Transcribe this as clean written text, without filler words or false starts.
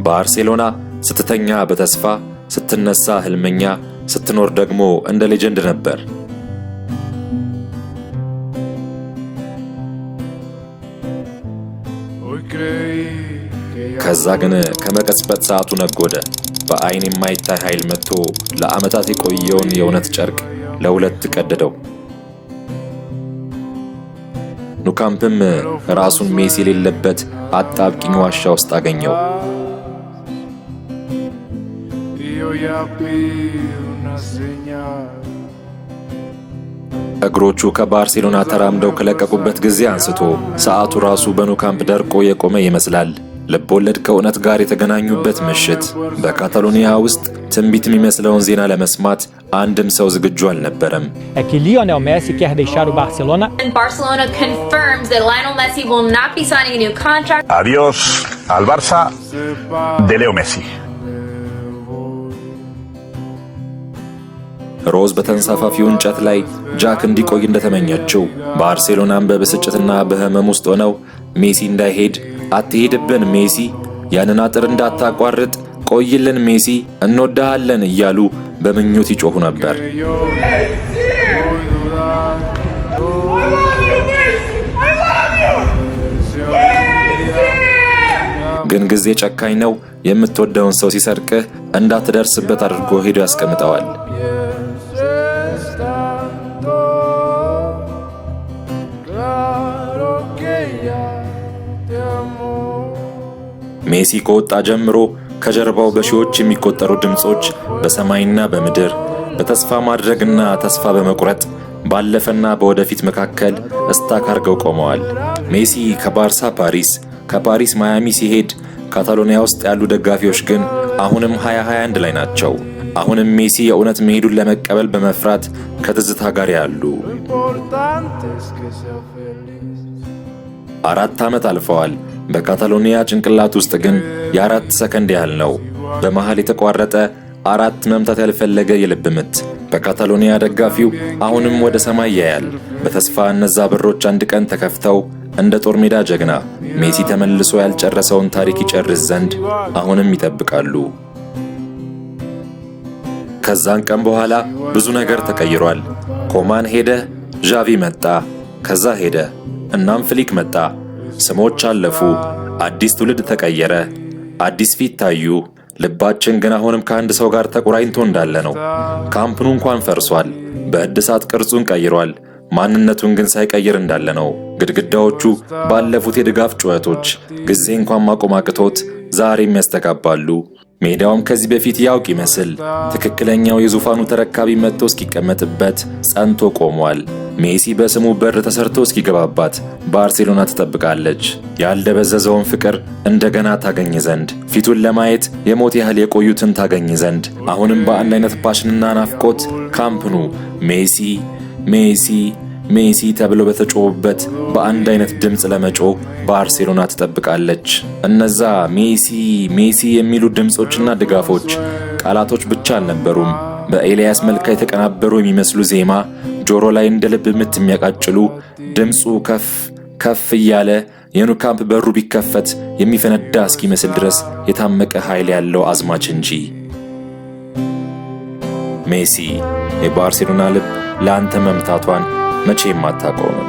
ባርሴሎና ስትተኛ በተስፋ ስትነሳ ህልመኛ ስትኖር ደግሞ እንደ ሌጀንድ ነበር። ከዛ ግን ከመቀጽበት ሰዓቱ ነጎደ። በአይን የማይታይ ኃይል መጥቶ ለዓመታት የቆየውን የእውነት ጨርቅ ለሁለት ቀደደው። ኑካምፕም ራሱን ሜሲ የሌለበት አጣብቂኝ ዋሻ ውስጥ አገኘው። እግሮቹ ከባርሴሎና ተራምደው ከለቀቁበት ጊዜ አንስቶ ሰዓቱ ራሱ በኑካምፕ ደርቆ የቆመ ይመስላል። ልቦለድ ከእውነት ጋር የተገናኙበት ምሽት። በካታሎኒያ ውስጥ ትንቢት የሚመስለውን ዜና ለመስማት አንድም ሰው ዝግጁ አልነበረም። Lionel Messi quer deixar o Barcelona. And Barcelona confirms that Lionel Messi will not be signing a new contract. Adiós al Barça de Leo Messi. ሮዝ በተንሳፋፊው እንጨት ላይ ጃክ እንዲቆይ እንደተመኘችው ባርሴሎናም በብስጭትና በህመም ውስጥ ሆነው ሜሲ እንዳይሄድ አትሄድብን ሜሲ፣ ያንን አጥር እንዳታቋርጥ ቆይልን ሜሲ፣ እንወዳሃለን እያሉ በምኞት ይጮሁ ነበር። ግን ጊዜ ጨካኝ ነው። የምትወደውን ሰው ሲሰርቅህ እንዳትደርስበት አድርጎ ሄዶ ያስቀምጠዋል። ሜሲ ከወጣ ጀምሮ ከጀርባው በሺዎች የሚቆጠሩ ድምጾች በሰማይና በምድር በተስፋ ማድረግና ተስፋ በመቁረጥ ባለፈና በወደፊት መካከል እስታክ አርገው ቆመዋል። ሜሲ ከባርሳ ፓሪስ፣ ከፓሪስ ማያሚ ሲሄድ ካታሎኒያ ውስጥ ያሉ ደጋፊዎች ግን አሁንም 2021 ላይ ናቸው። አሁንም ሜሲ የእውነት መሄዱን ለመቀበል በመፍራት ከትዝታ ጋር ያሉ። 4 ዓመት አልፈዋል። በካታሎኒያ ጭንቅላት ውስጥ ግን የ4 ሰከንድ ያህል ነው በመሃል የተቋረጠ 4 መምታት ያልፈለገ የልብ ምት። በካታሎኒያ ደጋፊው አሁንም ወደ ሰማይ ያያል በተስፋ እነዛ በሮች አንድ ቀን ተከፍተው እንደ ጦር ሜዳ ጀግና ሜሲ ተመልሶ ያልጨረሰውን ታሪክ ይጨርስ ዘንድ አሁንም ይጠብቃሉ። ከዛን ቀን በኋላ ብዙ ነገር ተቀይሯል። ኮማን ሄደ፣ ዣቪ መጣ፣ ከዛ ሄደ፣ እናም ፍሊክ መጣ። ስሞች አለፉ፣ አዲስ ትውልድ ተቀየረ፣ አዲስ ፊት ታዩ። ልባችን ግን አሁንም ከአንድ ሰው ጋር ተቆራኝቶ እንዳለ ነው። ካምፕኑ እንኳን ፈርሷል፣ በእድሳት ቅርጹን ቀይሯል፣ ማንነቱን ግን ሳይቀይር እንዳለ ነው። ግድግዳዎቹ ባለፉት የድጋፍ ጩኸቶች ጊዜ እንኳን ማቆም አቅቶት ዛሬም ያስተጋባሉ። ሜዳውም ከዚህ በፊት ያውቅ ይመስል ትክክለኛው የዙፋኑ ተረካቢ መጥቶ እስኪቀመጥበት ጸንቶ ቆሟል። ሜሲ በስሙ በር ተሰርቶ እስኪገባባት ባርሴሎና ትጠብቃለች። ያልደበዘዘውን ፍቅር እንደገና ታገኝ ዘንድ፣ ፊቱን ለማየት የሞት ያህል የቆዩትን ታገኝ ዘንድ አሁንም በአንድ አይነት ፓሽንና ናፍቆት ካምፕኑ ሜሲ ሜሲ ሜሲ ተብሎ በተጮህበት በአንድ አይነት ድምጽ ለመጮህ ባርሴሎና ትጠብቃለች። እነዛ ሜሲ ሜሲ የሚሉ ድምጾችና ድጋፎች ቃላቶች ብቻ አልነበሩም። በኤልያስ መልካ የተቀናበሩ የሚመስሉ ዜማ ጆሮ ላይ እንደ ልብ ምት የሚያቃጭሉ ድምጹ ከፍ ከፍ እያለ የኑካምፕ በሩ ቢከፈት የሚፈነዳ እስኪመስል ድረስ የታመቀ ኃይል ያለው አዝማች እንጂ። ሜሲ የባርሴሎና ልብ ለአንተ መምታቷን መቼም አታቆምም።